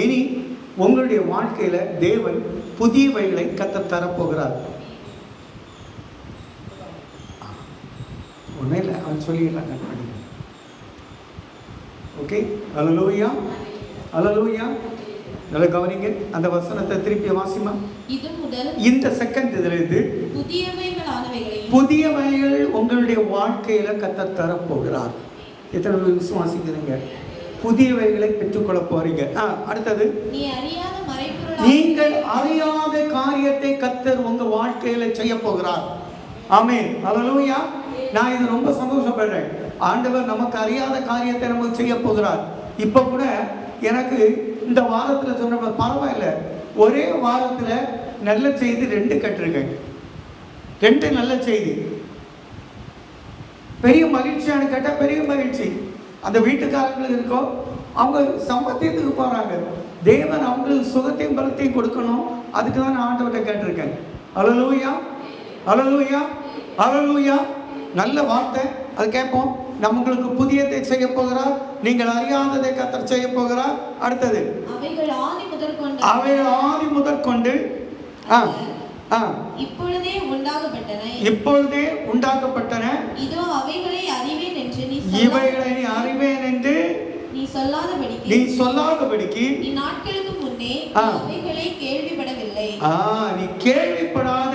இனி உங்களுடைய வாழ்க்கையில தேவன் புதியவைகளை கர்த்தர் தரப்போகிறார். ஒன்றும் இல்லை, அவன் சொல்லிடலாம் கட் பண்ணி. ஓகே, அல்லேலூயா அல்லேலூயா. நல்ல கவனிங்க, அந்த வசனத்தை திருப்பி வாசிமா. இது முதல் இந்த செகண்ட் இதிலிருந்து புதியவைகள் உங்களுடைய வாழ்க்கையில கர்த்தர் தரப்போகிறார். எத்தனை பேர் விசுவாசிக்கிறீங்க? புதியவைகளை பெற்றுக்கொள்ள போறீங்க. அடுத்தது, நீங்கள் அறியாத காரியத்தை கர்த்தர் உங்க வாழ்க்கையில செய்ய போகிறார். ஆமென், அல்லேலூயா. நான் இது ரொம்ப சந்தோஷப்படுறேன். ஆண்டவர் நமக்கு அறியாத காரியத்தை நமக்கு செய்ய போகிறார். இப்ப கூட எனக்கு இந்த வாரத்துல சொன்ன பரவாயில்ல, ஒரே வாரத்துல நல்ல செய்தி 2 கட்டிருக்கேன். 2 நல்ல செய்தி. பெரிய மகிழ்ச்சியானு கேட்டா பெரிய மகிழ்ச்சி. அந்த வீட்டுக்காரங்களுக்கு இருக்கோம், அவங்க சம்பத்தியத்துக்கு போறாங்க. தேவன் அவங்களுக்கு சுகத்தையும் பலத்தையும் கொடுக்கணும். அதுக்கு தான் நான் ஆண்டவர்கிட்ட கேட்டிருக்கேன். அல்லேலூயா அல்லேலூயா அல்லேலூயா. நல்ல வார்த்தை, அது கேட்போம். நம்மளுக்கு புதியதை செய்ய போகிறார். நீங்கள் அறியாததை கர்த்தர் செய்ய போகிறார். அடுத்தது, அவைகள் ஆதி முதற்கொண்டு இப்பொழுதே உண்டாக்கப்பட்டன. இவைகளை அறிவேன் என்று நீ சொல்லாதபடிக்கு நாட்களுக்கு முன்னே கேள்விப்படவில்லை. நீ கேள்விப்படாத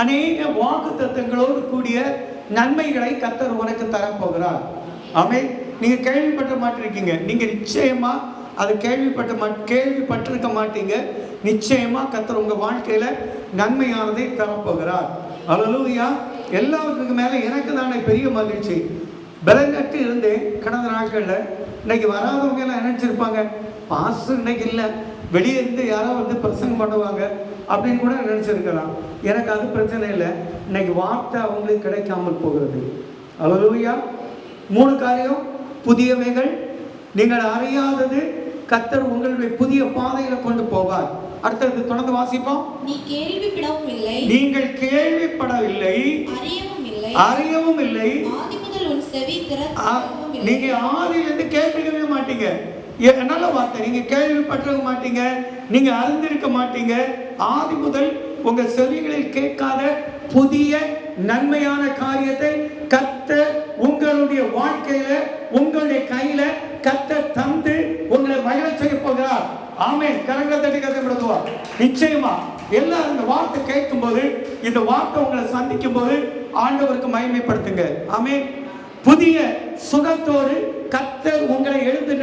அநேக வாக்குத்தத்தங்களோடு கூடிய நன்மைகளை கர்த்தர் உனக்கு தரப்போகிறார். ஆமென். நீங்க கேள்விப்பட்ட மாட்டிருக்கீங்க. நீங்க நிச்சயமா அது கேள்விப்பட்டிருக்க மாட்டீங்க. நிச்சயமா கர்த்தர் உங்க வாழ்க்கையில நன்மையானதை தரப்போகிறார். அல்லேலூயா. எல்லாத்துக்கும் மேல எனக்கு தானே பெரிய மகிழ்ச்சி. பலங்கட்டு இருந்தேன் கடந்த நாட்கள்ல. இன்னைக்கு வராதவங்க எல்லாம் நினைச்சிருப்பாங்க, பாஸ்டர் இன்னைக்கு இல்லை, வெளியே இருந்து யாரோ வந்து பிரசங்கம் பண்ணுவாங்க அப்படின்னு கூட நினைச்சிருக்கலாம். எனக்கு அது பிரச்சனை இல்லை. இன்னைக்கு வார்த்தை அவங்களுக்கு கிடைக்காமல் போகிறது. அல்லேலூயா. 3 காரியம். புதியவைகள், நீங்கள் அறியாதது, கர்த்தர் உங்களுடைய புதிய பாதையில கொண்டு போவார். அடுத்தது தொடர்ந்து வாசிப்போம். நீங்கள் கேள்விப்படவில்லை, அறியவும் இல்லை. நீங்க ஆதியிலிருந்து கேட்கவே மாட்டீங்க. நல்ல வார்த்தை. நீங்க கேள்விப்பட்டிருக்க மாட்டீங்க, நீங்க அறிந்திருக்க மாட்டீங்க. ஆதி முதல் உங்க செவிகளில் கேட்காத புதிய நன்மையான காரியத்தை கர்த்தர் உங்களுடைய வாழ்க்கையில உங்களுடைய கையில கர்த்தர் தந்து உங்களை மகிழ செய்ய போகிறார். ஆமென். கரங்களை தட்டி கற்றுப்படுத்துவார். நிச்சயமா எல்லாரும் இந்த வார்த்தை கேட்கும் போது, இந்த வார்த்தை உங்களை சந்திக்கும் போது ஆண்டவருக்கு மகிமைப்படுத்துங்க. ஆமென். புதிய சுகத்தோடு கர்த்தர் உங்களை எழுந்து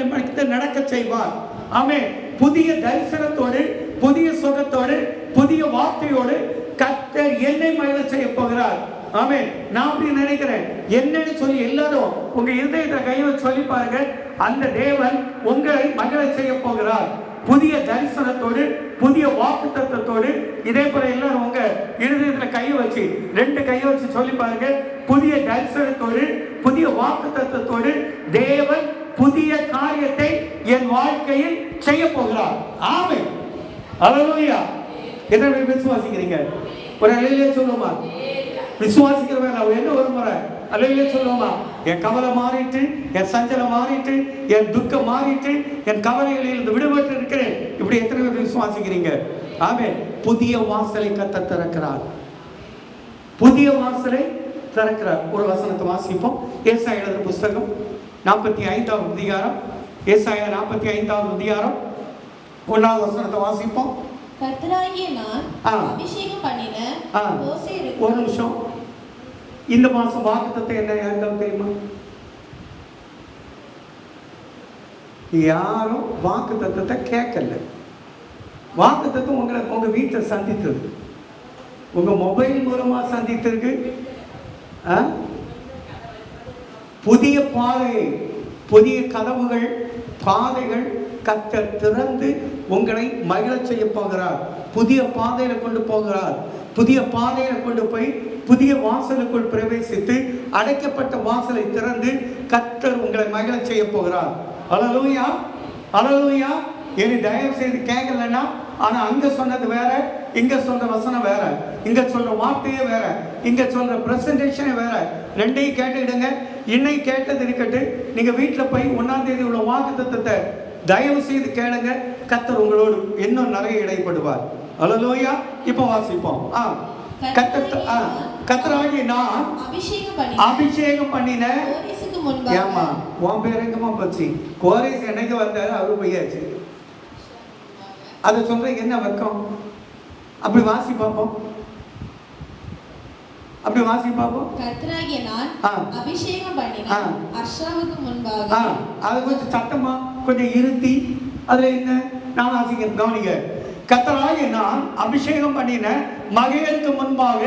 நடக்க செய்வார். ஆமென். புதிய தரிசனத்தோடு, புதிய சுகத்தோடு, புதிய வார்த்தையோடு கர்த்தர் என்னை மகிழ செய்ய போகிறார். ஆமென். நான் அப்படி நினைக்கிறேன். என்னன்னு சொல்லி எல்லாரும் உங்க இதயத்தை கையை சொல்லி பாருங்க. அந்த தேவன் உங்களை மகிழ செய்ய போகிறார். புதிய தரிசனத்தோடு, புதிய வாக்குத்தத்தத்தோடு. இதே போல எல்லாரும் உங்க இருதயத்துல கையை வச்சு 2 கையை வச்சு சொல்லி பாருங்க. புதிய தரிசனத்தோடு, புதிய வாக்குத்தத்தத்தோடு தேவன் புதிய காரியத்தை என் வாழ்க்கையில் செய்ய போகிறார். ஆமென். அல்லேலூயா. எத்தனை பேர் விசுவாசிக்கிறீங்க? ஒரு அல்லேலூயா சொல்லுமா? விசுவாசிக்கிறவங்க நான் என்ன ஒரு முறை அல்லேலூயா சொல்லுமா? என் கவலை மாறிட்டு, என் சஞ்சலம் மாறிட்டு, என் துக்கம் மாறிட்டு, என் கவலைகளில் இருந்து விடுபட்டு இருக்கிறேன். இப்படி எத்தனை பேர் விசுவாசிக்கிறீங்க? ஆமென். புதிய வாசலை கர்த்தர் திறக்கிறார். புதிய வாசலை திறக்கிறார். ஒரு வசனத்தை வாசிப்போம். ஏசாயா எழுதின புத்தகம் 45வது அதிகாரம். ஏசாயா 45வது அதிகாரம் 1வது வசனத்தை வாசிப்போம். கர்த்தராகிய நான் அபிஷேகம் பண்ணின மோசேக்கு. ஒரு நிமிஷம். இந்த மாசம் வாக்குத்தத்தம் என்ன யாருக்காவது தெரியுமா? யாரும் வாக்குத்தத்தத்தை கேட்கல. வாக்குத்தத்தம் உங்க வீட்டை சந்தித்தது, உங்க மொபைல் மூலமா சந்தித்திருக்கு. புதிய பாதை, புதிய கதவுகள், பாதைகள் கர்த்தர் திறந்து உங்களை மகிழ செய்ய போகிறார். புதிய பாதையில கொண்டு போகிறார். புதிய பாதையில கொண்டு போய் புதிய வாசலுக்குள் பிரவேசித்து அடைக்கப்பட்ட வாசலை திறந்து கர்த்தர் உங்களை மகிழ செய்ய போகிறார். அல்லேலூயா அல்லேலூயா. இனி தயவு செய்து கேட்கலன்னா, ஆனா அங்க சொன்னது வேற, இங்க சொல்ற வசனம் வேற, இங்க சொல்ற வார்த்தையே வேற, இங்க சொல்ற பிரசன்டேஷனே வேற. 2ஐயும் கேட்டுக்கிடுங்க. இன்னைக்கு கேட்டது இருக்கட்டு. நீங்க வீட்டுல போய் 1ஆம் தேதி உள்ள வாக்குத்தத்தத்தை தயவு செய்து கேளுங்க, கர்த்தர் உங்களோடு இன்னும் நிறைய இடைப்படுவார். அல்லேலூயா. இப்போ வாசிப்போம். கர்த்தராகிய நான் அபிஷேகம் பண்ணின. ஏமா உன் பேர் எங்கம்மா போச்சு? கோரேஸ் என்னைக்கு வந்தாரு, அவரு போயாச்சு. அதை சொல்றீங்க என்ன வெக்கம்? அப்படி வாசி பார்ப்போம், அப்படி வாசி பார்ப்போம். கர்த்தராகிய நான் அபிஷேகம் பண்ணின அர்ஷாவுக்கு முன்பாக. அது கொஞ்சம் சத்தமா கொஞ்சம் இருத்தி அதுல என்ன நான் வாசிக்கிறேன், கவனிங்க. கர்த்தராகிய நான் அபிஷேகம் பண்ணின மகேலுக்கு முன்பாக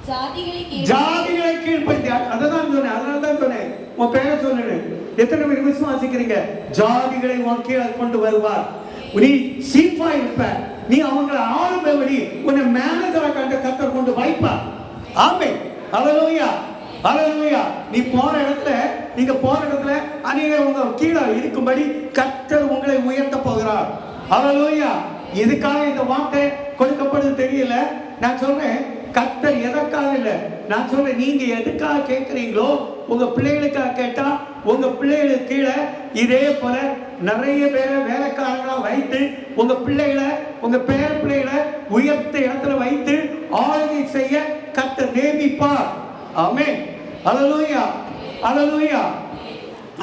ஜாதிகளை கீழ்ப்படுத்தி. அதான் சொன்னேன், அதனாலதான் சொன்னேன் உன் பேரை சொன்னேன். எத்தனை பேர் விசுவாசிக்கிறீங்க? ஜாதிகளை உன் கீழே கொண்டு வருவார். நீ சீஃபா இருப்ப, நீ அவங்களை ஆளும்படி உன்னை மேனேஜரா கண்ட கர்த்தர் கொண்டு வைப்பார். ஆமென். அல்லேலூயா, அல்லேலூயா. நீ போற இடத்துல, நீங்க போற இடத்துல அநேக உங்க கீழே இருக்கும்படி கர்த்தர் உங்களை உயர்த்த போகிறார். அல்லேலூயா. இதுக்காக இந்த வார்த்தை கொடுக்கப்படுது தெரியல. நான் சொல்றேன், கர்த்தர் எதற்காக இல்லை, நான் சொல்றேன் நீங்க எதுக்காக கேட்கிறீங்களோ உங்க பிள்ளைகளுக்காக கேட்டா உங்க பிள்ளைகளுக்கு கீழே இதே போல நிறைய பேரை வேலைக்காரங்களா வைத்து உங்க பிள்ளைகளை, உங்க பேர பிள்ளைகளை உயர்த்த இடத்துல வைத்து ஆளுகை செய்ய கர்த்தர் நியமிப்பார். ஆமென். அல்லேலூயா, அல்லேலூயா.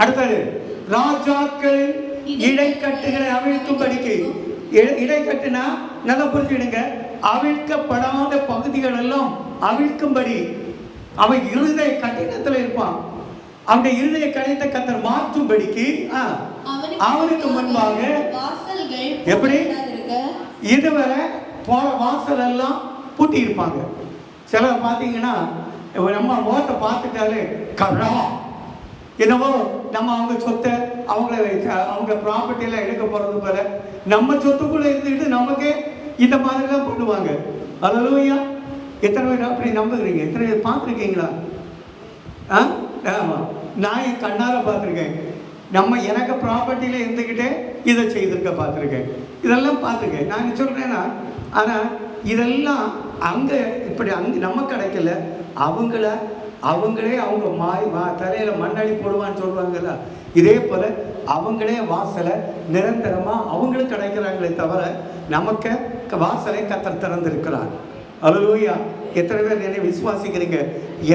அடுத்தது, ராஜாக்களின் இடைக்கட்டுகளை அவிழ்க்கும்படிக்கு. இடைக்கட்டுனா நல்லா புரிஞ்சுடுங்க, அவிழ்க்கப்படாத பகுதிகள் எல்லாம் அவிழ்க்கும்படி. அவன் இருதய கடினத்துல இருப்பான், அவனுடைய இருதய கடினத்தை கர்த்தர் மாற்றும்படிக்கு அவனுக்கு முன்பாக எப்படி இதுவரை போற வாசல் எல்லாம் பூட்டி இருப்பாங்க. சிலர் பார்த்தீங்கன்னா நம்ம ஓட்டை பார்த்துட்டாலே கழா என்னவோ நம்ம அவங்க சொத்தை அவங்க ப்ராப்பர்ட்டியெல்லாம் எடுக்க போறது போல நம்ம சொத்துக்குள்ள இருந்துட்டு நமக்கே இந்த மாதிரிலாம் பண்ணுவாங்க. அல்லேலூயா. எத்தனை பேர் அப்படி நம்புகிறீங்க? எத்தனை பேர் பார்த்துருக்கீங்களா? ஆமாம், நான் என் கண்ணார பார்த்துருக்கேன். எனக்கு ப்ராப்பர்ட்டியில் இருந்துக்கிட்டே இதை செய்திருக்க பார்த்துருக்கேன், இதெல்லாம் பார்த்துருக்கேன். நான் சொல்கிறேன்னா, ஆனால் இதெல்லாம் அங்கே இப்படி நம்ம கிடைக்கல, அவங்களே அவங்க தலையில் மண்ணடி போடுவான்னு சொல்லுவாங்கல்ல, இதே போல் அவங்களே வாசலை நிரந்தரமாக அவங்களுக்கு கிடைக்கிறாங்களே தவிர நமக்கு வாசலை கர்த்தர் திறந்திருக்கிறார். அல்லேலூயா. எத்தனை பேர் என்னை விசுவாசிக்கிறீங்க?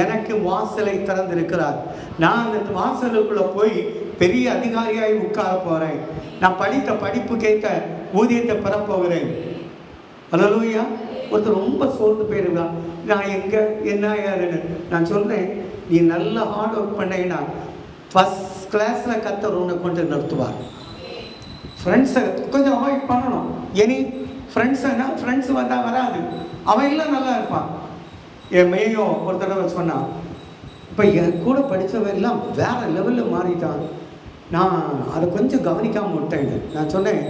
எனக்கு வாசலை திறந்திருக்கிறார். நான் அந்த வாசலுக்குள்ள போய் பெரிய அதிகாரியாய் உட்கார போறேன். நான் படித்த படிப்பு கேட்ட ஊதியத்தை பெற போகிறேன். அல்லேலூயா. ஒருத்தர் ரொம்ப சோர்ந்து போயிருந்தான், நான் எங்க என்ன யாருன்னு. நான் சொல்றேன், நீ நல்ல ஹார்ட் ஒர்க் பண்ணீங்கன்னா ஃபர்ஸ்ட் கிளாஸ்ல கர்த்தர் உன்னை கொண்டு நிறுத்துவார். ஃப்ரெண்ட்ஸை கொஞ்சம் அவாய்ட் பண்ணணும். எனி ஃப்ரெண்ட்ஸ் வந்தால் வராது, அவன் எல்லாம் நல்லா இருப்பான். என் மையம் ஒரு தடவை சொன்னான், இப்போ என் கூட படித்தவெல்லாம் வேற லெவலில் மாறிட்டான், நான் அதை கொஞ்சம் கவனிக்காமல் விட்டேன். நான் சொன்னேன்,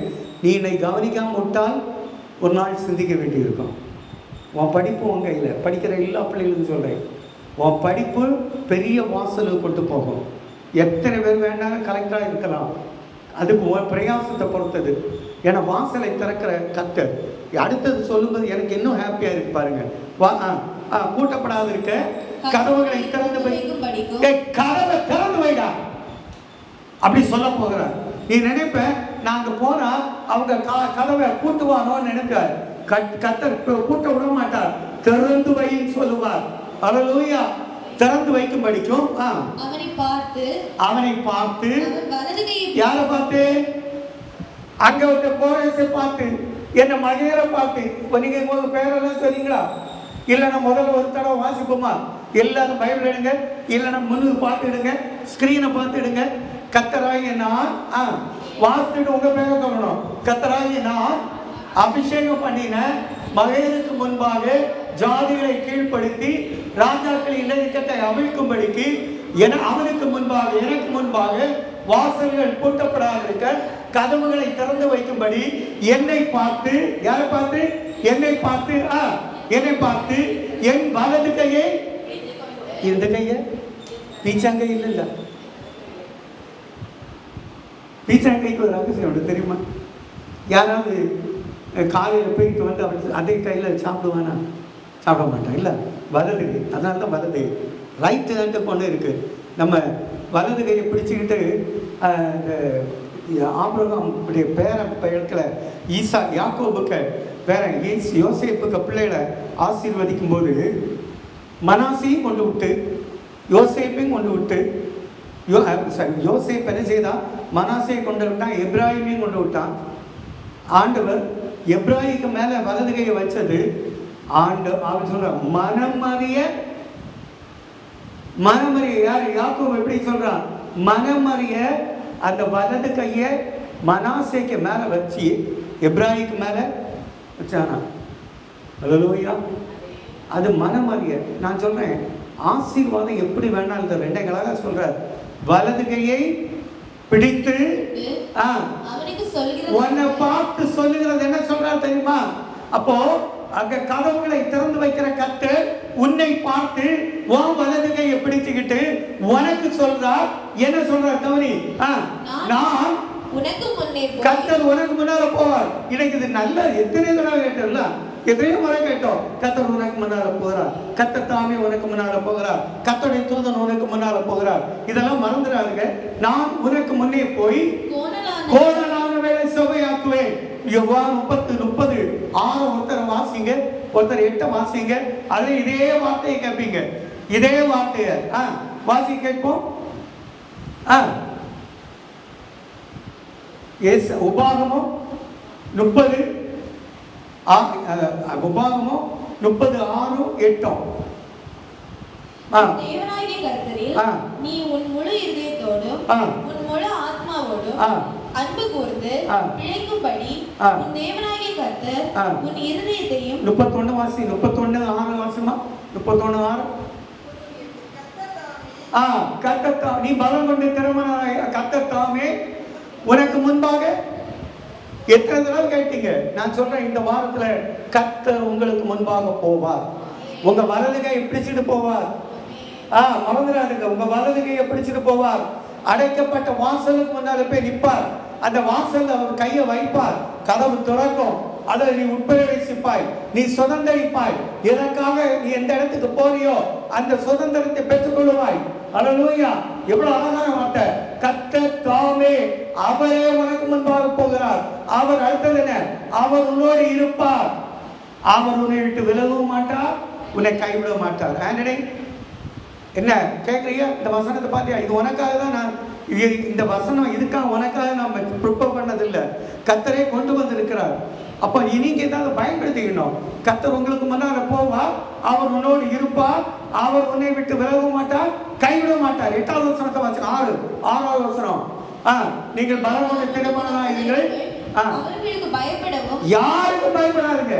நீ என்னை கவனிக்காமல் விட்டால் ஒரு நாள் சிந்திக்க வேண்டியிருக்கும். உன் படிப்பு உன் கையில், படிக்கிற எல்லா பிள்ளைகளுக்கும் சொல்கிறேன், உன் படிப்பு பெரிய வாசலுக்கு கொண்டு போகும். எத்தனை பேர் வேணாலும் கலெக்டராக இருக்கலாம், அதுக்கு உன் பிரயாசத்தை பொறுத்தது. ஏன்னா வாசலை திறக்கிற கர்த்தர். அடுத்தது சொல்லும்போது எனக்கு இன்னும் ஹாப்பியாக இருக்கு பாருங்க. கூட்டப்படாது இருக்க கதவுகளை திறந்து கதவை திறந்து வைடா அப்படி சொல்ல போகிறார். நீ நினைப்ப நாங்க போனா அவங்க கதவை கூட்டுவானோன்னு நினைப்ப, கர்த்தர் கூட்ட விட மாட்டார், திறந்து வைன்னு சொல்லுவார். அல்லேலூயா. திறந்து வைக்கும் படிக்கும். அவனை பார்த்து யாரை பார்த்து? அங்க ஒரு கோரேசை பார்த்து, என்ன மகேரை பார்த்து. இப்போ நீங்க உங்க பேரெல்லாம் சொன்னீங்களா? இல்லைன்னா முதல்ல ஒரு தடவை வாசிப்போமா? எல்லாரும் பைபிள் எடுங்க, இல்லைன்னா முன்னுக்கு பார்த்துடுங்க, ஸ்கிரீனை பார்த்துடுங்க. கர்த்தராகிய நான் வாசிட்டு உங்க பேரை சொல்லணும். கர்த்தராகிய நான் அபிஷேகம் பண்ணின மகேருக்கு முன்பாக ஜாதிகளை கீழ்ப்படுத்தி ராஜாக்களின் இலக்கத்தை அவிழ்க்கும்படிக்கு அவனுக்கு முன்பாக எனக்கு முன்பாக வாசல்கள் பூட்டப்படாதிருக்க கதவுகளை திறந்து வைக்கும்படி என்னை பார்த்து, யாரை பார்த்து? என்னை பார்த்து என் வலது கையை, இந்த கைய பீச்சாங்கை இல்ல, பீச்சாங்கைக்கு ஒரு ரகசியம் தெரியுமா? யாராவது காலையில் போயிட்டு வந்து அவன் அதே கையில் சாப்பிடுவானா? சாப்பிட மாட்டான். இல்லை, வலது கை. அதனால தான் வலது கை. ரைட்டு ஹேண்டு கொண்டு இருக்குது. நம்ம வலது கையை பிடிச்சிக்கிட்டு ஆபிரகாம் பேர பெயர்களை ஈசா யாக்கோபுக்கு வேற யோசேப்புக்கு பிள்ளைகளை ஆசீர்வதிக்கும் போது மனாசையும் கொண்டு விட்டு யோசேப்பையும் கொண்டு விட்டு யோசேப் என்ன செய்தான்? மனாசையை கொண்டு விட்டான், எப்ராஹிமையும் கொண்டு விட்டான். ஆண்டவர் எப்ராஹிமுக்கு மேல வலது கையை வச்சது அவன் சொல்ற மனமறிய யார்? யாக்கோபு எப்படி சொல்றான்? மனமறிய அந்த வலது கையை மனாசேக்கு மேல வச்சு எப்ராஹிமுக்கு மேல வச்சானா? அல்லேலூயா. அது மனமறிய. நான் சொல்றேன், ஆசீர்வாதம் எப்படி வேணாலும் இந்த ரெண்டைகளாக சொல்றார். வலது கையை பிடித்து உன்னை பார்த்து சொல்லுகிறது என்ன சொல்றார் தெரியுமா? அப்போ அங்க கதவுகளை திறந்து வைக்கிற கர்த்தர் உன்னை பார்த்து உன் வலது கையை பிடிச்சுக்கிட்டு உனக்கு சொல்றார். என்ன சொல்றார் கவனி? நான் கர்த்தர் உனக்கு முன்னால போவார். இன்னைக்கு இது நல்ல எத்தனை தடவை கேட்டோம்ல, எத்தனையோ முறை கேட்டோம். கர்த்தர் உனக்கு முன்னால போகிறார், கர்த்தர் தாமே உனக்கு முன்னால போகிறார், கர்த்தருடைய தூதன் உனக்கு முன்னால போகிறார். இதெல்லாம் மறந்துடாதுங்க. நான் உனக்கு முன்னே போய் கோணலான வேலை செவ்வையாக்குவேன். யோவான் 30:30 ஒருத்தர் வாசிங்க, ஒருத்தர் 8 வாசிங்க. அது இதே வார்த்தையை கேட்பீங்க, இதே வார்த்தையை வாசி கேட்போம். உபாகமோ 30 உபாகமோ 30:6-8. தேவனாகிய கர்த்தரில் நீ உன் முழு இதயத்தோடும் உன் முழு ஆத்மாவோடும் அன்பு கூர்ந்து பிழைக்கும்படி உன் தேவனாகிய கர்த்தர் உன் இருதயத்தையும் 31 வாசி 31:6 வாசிமா 31:6. கர்த்தர் நீ பலம் கொண்டு திறமனாய் கர்த்தர் தாமே உனக்கு முன்பாக. எத்தனை தடவை கேட்டீங்க? நான் சொல்றேன், இந்த வாரத்துல கர்த்தர் உங்களுக்கு முன்பாக போவார். உங்க வலது கையை பிடிச்சிட்டு போவார். மறந்துடாதுங்க, உங்க வலது கையை பிடிச்சிட்டு போவார். அடைக்கப்பட்ட வாசலுக்கு முன்னால போய் நிற்பார். அந்த வாசல்ல அவர் கையை வைப்பார், கதவு திறக்கும். அதை நீ உட்பிரவேசிப்பாய், நீ சுதந்திரிப்பாய். எதற்காக நீ எந்த இடத்துக்கு போறியோ அந்த சுதந்திரத்தை பெற்றுக் கொள்வாய். அல்லேலூயா. எவ்வளவு அழகான வார்த்தை. கர்த்தர் தாமே அவரே உனக்கு முன்பாக போகிறார். அவர் அடுத்தது என்ன? அவர் உன்னோடு இருப்பார். அவர் உன்னை விட்டு விலகவும் மாட்டார், உன்னை கைவிட மாட்டார். ஆண்டனே என்ன கேட்குறீங்க? இந்த வசனத்தை பார்த்தியா? இது உனக்காக தான் நான் இந்த வசனம் இதுக்காக உனக்காக நம்ம ப்ரிப்பேர் பண்ணதில்லை. கர்த்தரே கொண்டு வந்திருக்கிறார். அப்போ நீங்க ஏதாவது பயன்படுத்திக்கணும். கர்த்தர் உங்களுக்கு முன்னால போவார், அவர் உன்னோடு இருப்பார், அவர் உன்னை விட்டு விலக மாட்டார், கைவிட மாட்டார். 8வது வசனத்தை வாசிங்க. 6வது வசனம். நீங்கள் பலனோடு திடமனதாயிருங்கள், யாருக்கும் பயப்படாதுங்க,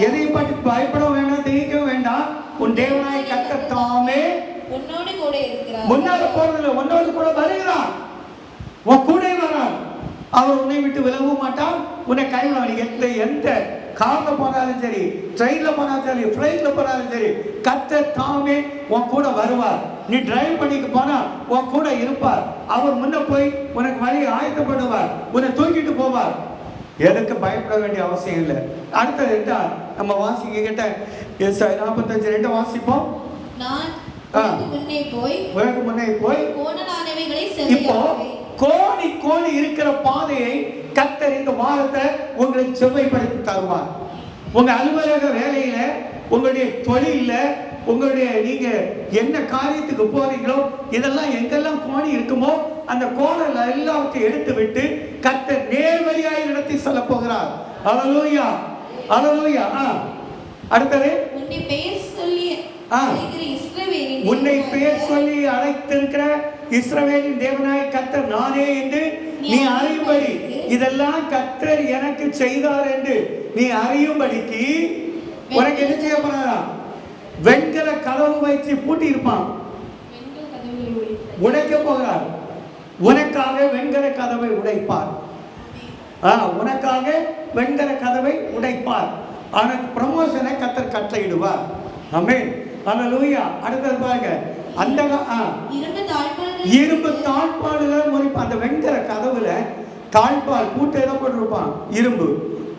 எதை பற்றி பயப்பட வேண்டாம், திகைக்கவும் வேண்டாம். உன் தேவனாய் கர்த்தர் தாமே உன்னோடு கூட இருக்கிறார். முன்னால போறதில்லை, உன்னோடு கூட வருகிறார், உன் கூட வரார். அவர் உன்னை விட்டு விலகவும் மாட்டார், உன்னை கைவிட. எந்த கார்ல போனாலும் சரி, ட்ரெயின்ல போனாலும் சரி, பிளைட்ல போனாலும் சரி, கர்த்தர் தாமே உன் கூட வருவார். நீ டிரைவ் பண்ணிட்டு போனா உன் கூட இருப்பார். அவர் முன்ன போய் உனக்கு வழியை ஆயத்தப்படுவார், உன்னை தூக்கிட்டு போவார். எதுக்கு பயப்பட வேண்டிய அவசியம் இல்லை. அடுத்தது என்ன நம்ம வாசிக்க கேட்ட 45:2 வாசிப்போம். உனக்கு முன்னே போய் இப்போ கோணி இருக்கிற பாதையை கர்த்தர் இந்த வாரத்தை உங்களுக்கு செவ்வாய்ப்படுத்தி தருவார். உங்க அலுவலக வேலையில, உங்களுடைய தொழில, உங்களுடைய நீங்க என்ன காரியத்துக்கு போறீங்களோ இதெல்லாம் எங்கெல்லாம் கோணி இருக்குமோ அந்த கோணல் எல்லாத்தையும் எடுத்து விட்டு கர்த்தர் நேர்வழியாய் நடத்தி சொல்ல போகிறார். அல்லேலூயா, அல்லேலூயா. அடுத்தது உன்னை பெயர் சொல்லி அழைத்திருக்கிற இஸ்ரவேலின் தேவனாய் கர்த்தர் நானே என்று நீ அறியும்படி, இதெல்லாம் கர்த்தர் எனக்கு செய்தார் என்று நீ அறியும்படிக்கு உனக்கு என்ன செய்ய போறாரா? வெண்கல கதவு வைத்து பூட்டி இருப்பான், உடைக்க போகிறார். உனக்காக வெண்கல கதவை உடைப்பார். உனக்காக வெண்கல கதவை உடைப்பார். ஆனால் ப்ரமோஷனை கர்த்தர் கட்டளையிடுவார். ஆமென், அல்லேலூயா. அடுத்தது பாருங்க, அந்த இரும்பு தாழ்பாடுகள் முறிப்பான். அந்த வெண்கல கதவுல தாழ்பால் பூட்டை தான் போட்டிருப்பான், இரும்பு,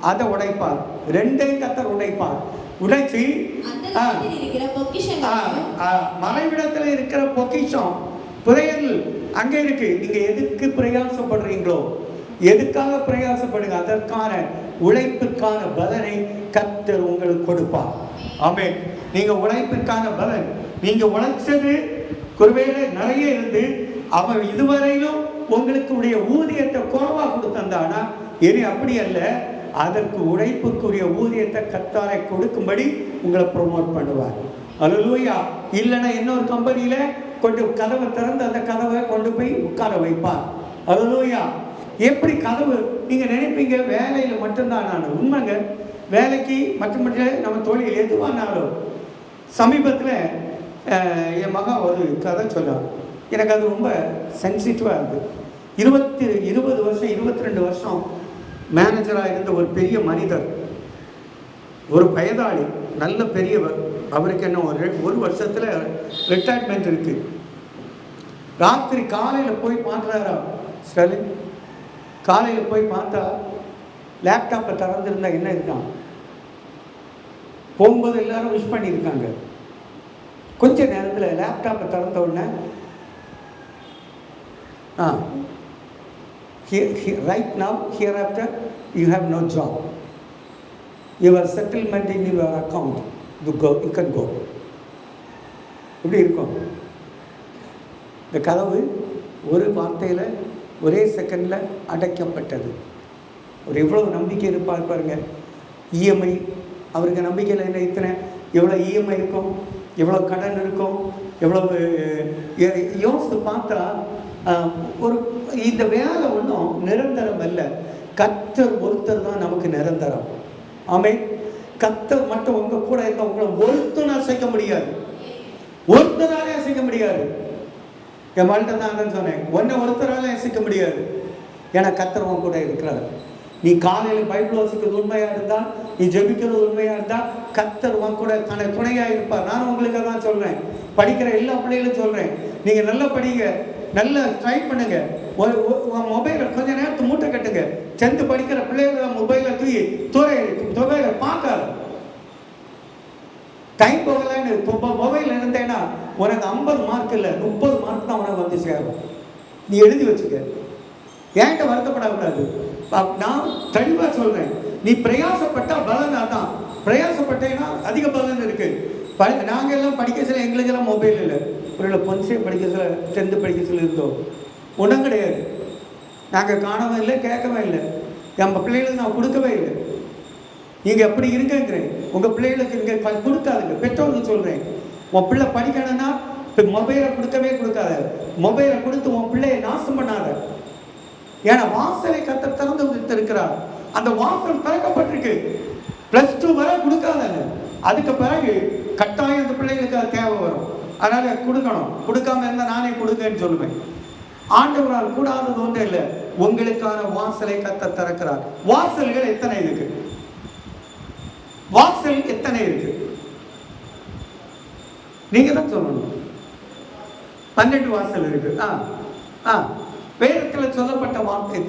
அதை உடைப்பார். ரெண்டையும் கர்த்தர் உடைப்பார். உடைச்சி மறைவிடத்தில் இருக்கிற பொக்கிஷம், புதையல் அங்கே இருக்கு. நீங்க எதுக்கு பிரயாசப்படுறீங்களோ, எதுக்காக பிரயாசப்படுங்க, அதற்கான உழைப்பிற்கான பலனை கர்த்தர் உங்களுக்கு கொடுப்பார். ஆமென். நீங்க உழைப்பிற்கான பலன், நீங்க உழைச்சது ஒருவேளை நிறைய இருந்து அவன் இதுவரையிலும் உங்களுக்கு ஊதியத்தை குறைவா கொடுத்தானா, இனி அப்படி அல்ல, அதற்கு உழைப்புக்குரிய ஊதியத்தை கர்த்தரை கொடுக்கும்படி உங்களை ப்ரொமோட் பண்ணுவார். அல்லேலூயா. இல்லைன்னா இன்னொரு கம்பெனியில கொண்டு கதவை திறந்து அந்த கதவை கொண்டு போய் உட்கார வைப்பார். அல்லேலூயா. எப்படி கதவு நீங்க நினைப்பீங்க வேலையில மட்டும்தான். நான் உண்மைங்க, வேலைக்கு மற்ற நம்ம தொழில் எதுவானாலும். சமீபத்தில் என் மகா ஒரு கதை சொன்னார். எனக்கு அது ரொம்ப சென்சிட்டிவாக இருக்குது. 20 வருஷம் 22 வருஷம் மேனேஜராக இருந்த ஒரு பெரிய மனிதர், ஒரு வயதாளி, நல்ல பெரியவர். அவருக்கு என்ன ஒரு வருஷத்தில் ரிட்டையர்மெண்ட் இருக்கு. ராத்திரி காலையில் போய் பார்க்குறாரா ஸ்டாலின், காலையில் போய் பார்த்தா லேப்டாப்பை திறந்துருந்தா என்ன இருக்கான், போகும்போது எல்லாரும் விஷ் பண்ணியிருக்காங்க. கொஞ்ச நேரத்தில் லேப்டாப்பை திறந்த உடனே right now hereafter you have no job, your settlement in your account, you can go. இப்படி இருக்கும். இந்த கதவு ஒரு வார்த்தையில் ஒரே செகண்டில் அடைக்கப்பட்டது. ஒரு எவ்வளவு நம்பிக்கை இருப்பார் பாருங்க. இஎம்ஐ அவருக்கு நம்பிக்கையில் என்ன, இத்தனை எவ்வளோ இஎம்ஐ இருக்கும், எவ்வளோ கடன் இருக்கும், எவ்வளவு யோசித்து பார்த்தா ஒரு இந்த வேலை ஒன்றும் நிரந்தரம் அல்ல. கர்த்தர் ஒருத்தர் தான் நமக்கு நிரந்தரம். ஆமென். கர்த்தர் மட்டும் உங்க கூட இருக்க உங்களை ஒருத்தரும் அசைக்க முடியாது, ஒருத்தராலே அசைக்க முடியாது. என் வாழ்க்கை தான் சொன்னேன், ஒன்றை ஒருத்தராலே அசைக்க முடியாது. ஏன்னா கர்த்தர் உன் கூட இருக்கிறார். நீ காலையில் பைபிள் வாசிக்கிறது உண்மையா இருந்தா, நீ ஜெபிக்கிறது உண்மையா இருந்தா, கர்த்தர் உன் கூட தன்னை துணையா இருப்பார். நான் உங்களுக்கு தான் சொல்றேன், படிக்கிற எல்லா பிள்ளைகளும் சொல்றேன், நீங்க நல்லா படிங்க, நல்லா ட்ரை பண்ணுங்க. மொபைலை கொஞ்ச நேரத்துக்கு மூட்டை கட்டுங்க. 10th படிக்கிற பிள்ளைகள் மொபைலை தூக்கி துறையை பார்க்காத. டைம் போகலன்னு மொபைல் இருந்தேன்னா உனக்கு 50 மார்க் இல்லை, 30 மார்க் தான் உனக்கு வந்து சேரும். நீ எழுதி வச்சுக்க, ஏன்ட்ட வருத்தப்படக்கூடாது. நான் தெளிவாக சொல்றேன், நீ பிரயாசப்பட்டா பலன் தான். பிரயாசப்பட்டேன்னா அதிக பலன் இருக்கு. நாங்கள் எல்லாம் படிக்க சொல்ல எங்களுக்கெல்லாம் மொபைல் இல்லை. ஒரு பொன்சே படிக்க சொல்ல 10th படிக்க சொல்லி இருந்தோம், ஒன்றும் கிடையாது. நாங்கள் காணவும் இல்லை, கேட்கவே இல்லை. நம்ம பிள்ளைகளுக்கு நான் கொடுக்கவே இல்லை. நீங்கள் எப்படி இருக்குங்கிறேன், உங்கள் பிள்ளைகளுக்கு நீங்கள் கொடுக்காதுங்க. பெற்றோருக்கு சொல்கிறேன், உன் பிள்ளை படிக்கணும்னா மொபைலை கொடுக்கவே கொடுக்காத. மொபைலை கொடுத்து உன் பிள்ளையை நாசம் பண்ணாத. ஏன்னா வாசலை கர்த்தர் திறந்து வைத்திருக்கிறார். அந்த வாசல் திறக்கப்பட்டிருக்கு. +2 வரை கொடுக்காதாங்க. அதுக்கு பிறகு கட்டாயம் அந்த பிள்ளைகளுக்கு அது தேவை வரும். அதனால கொடுக்கணும். கொடுக்காம இருந்தால் நானே கொடுங்கன்னு சொல்லுவேன். ஆண்டவரால் கூடாதது ஒன்றும் இல்லை. உங்களுக்கான வாசலை கர்த்தர் திறக்கிறார். வாசல்கள் எத்தனை இருக்கு? வாசல் எத்தனை இருக்கு? நீங்க தான் சொல்லணும். 12 வாசல் இருக்கு. வேதத்தில் சொல்லப்பட்ட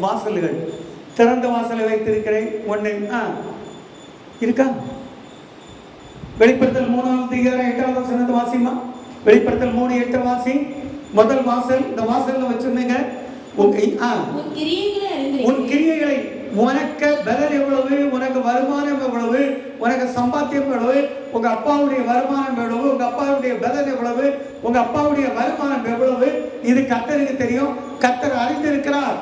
வாசல்கள், திறந்த வாசலை வைத்திருக்கிறேன் ஒன்று இருக்கா? வெளிப்படுத்தல் 3:8 வாசிமா. வெளிப்படுத்தல் 3:8 வாசி. முதல் வாசல், இந்த வாசல்ல வச்சிருந்தீங்க உன் கிரியைகளை, உனக்கு பலன் எவ்வளவு, உனக்கு வருமானம் எவ்வளவு, உனக்கு சம்பாத்தியம் எவ்வளவு, உங்க அப்பாவுடைய வருமானம் எவ்வளவு, உங்க அப்பாவுடைய பலன் எவ்வளவு, உங்க அப்பாவுடைய வருமானம் எவ்வளவு, இது கர்த்தருக்கு தெரியும். கர்த்தர் அறிந்திருக்கிறார்.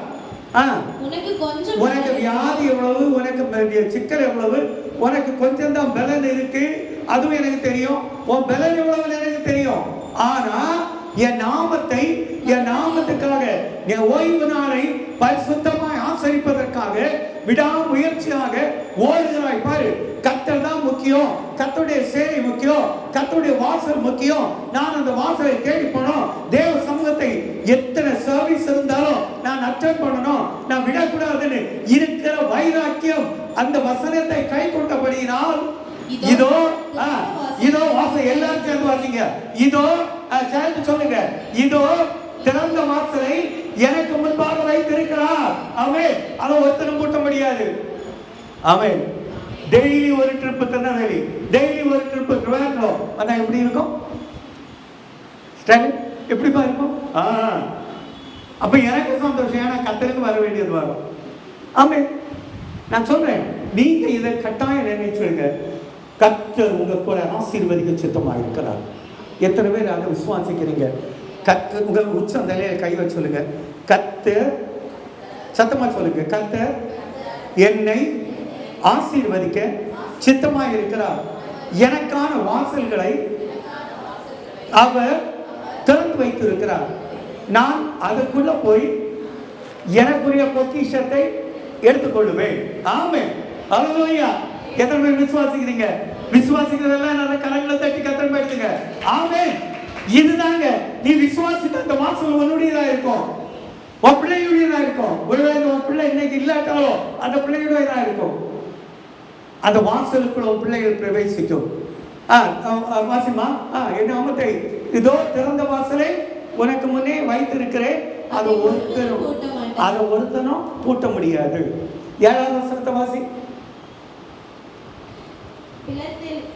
உனக்கு வியாதி எவ்வளவு, உனக்கு சிக்கல் எவ்வளவு, உனக்கு கொஞ்சம் தான் பலன் இருக்கு, அதுவும் எனக்கு தெரியும். உன் பலன் எவ்வளவு எனக்கு தெரியும். ஆனா என் நாமத்தை, என் நாமத்துக்காக என் ஓய்வு நாளை பரிசுத்தமாய் ஆசரிப்பதற்காக விடாமுயற்சியாக ஓடுகிறாய் பாரு. கர்த்தர் தான் முக்கியம், கர்த்தருடைய சேவை முக்கியம், கர்த்தருடைய வாசல் முக்கியம். நான் அந்த வாசலை தேடி போனோம். தேவ சமூகத்தை எத்தனை சர்வீஸ் இருந்தாலும் நான் அட்டெண்ட் பண்ணணும், நான் விடக்கூடாதுன்னு இருக்கிற வைராக்கியம் அந்த வசனத்தை கை கொண்டபடியினால் இதோ இதோ வாசல் எல்லாரும் சேர்ந்து வாசிங்க. இதோ சேர்ந்து சொல்லுங்க, இதோ திறந்த வாசலை எனக்கு முன்பாக வைத்திருக்கிறார். ஆமென். அதை ஒருத்தரும் கூட்ட முடியாது. ஆமென். டெய்லி ஒரு ட்ரிப் திருநெல்வேலி, டெய்லி ஒரு ட்ரிப் திருவாரூர் வந்தா எப்படி இருக்கும்? ஸ்டைல் எப்படிப்பா இருக்கும்? அப்ப எனக்கு சந்தோஷம், ஏன்னா கர்த்தருக்கு வர வேண்டியது வரும். ஆமென். நான் சொல்றேன், நீங்க இதை கட்டாயம் நினைச்சுங்க, கர்த்தர் உங்க கூட ஆசீர்வதிக்க சித்தமா இருக்கிறார். எத்தனை பேர் அதை விசுவாசிக்கிறீங்க? கர்த்தர் உங்க உச்சம் தலையில கை வச்சு சொல்லுங்க, கர்த்தர், சத்தமா சொல்லுங்க, கர்த்தர் என்னை ஆசீர்வதிக்க சித்தமா இருக்கிறார். எனக்கான வாசல்களை அவர் திறந்து வைத்திருக்கிறார். நான் அதுக்குள்ள போய் எனக்குரிய பொக்கிஷத்தை எடுத்துக்கொள்ளுவேன். ஆமென். அல்லேலூயா. எத்தனை பேர் விசுவாசிக்கிறீங்க? விசுவாசிக்கிறதெல்லாம் நல்ல கரங்களை தட்டி கர்த்தரை எடுத்துங்க. ஆமென். இதுதாங்க, நீ விசுவாசித்த அந்த வாசல் உன்னுடையதா இருக்கும், உன் பிள்ளையுடையதா இருக்கும். ஒருவேளை உன் பிள்ளை இன்னைக்கு இல்லாட்டாலும் அந்த பிள்ளையுடையதா இருக்கும். அந்த வாசலுக்குள்ள உன் பிள்ளைகள் பிரவேசிக்கும். வாசிமா, என் நாமத்தை இதோ திறந்த வாசலை உனக்கு முன்னே வைத்திருக்கிறேன், அதை ஒருத்தனும் பூட்ட முடியாது. 7வது வசனத்தை வாசி.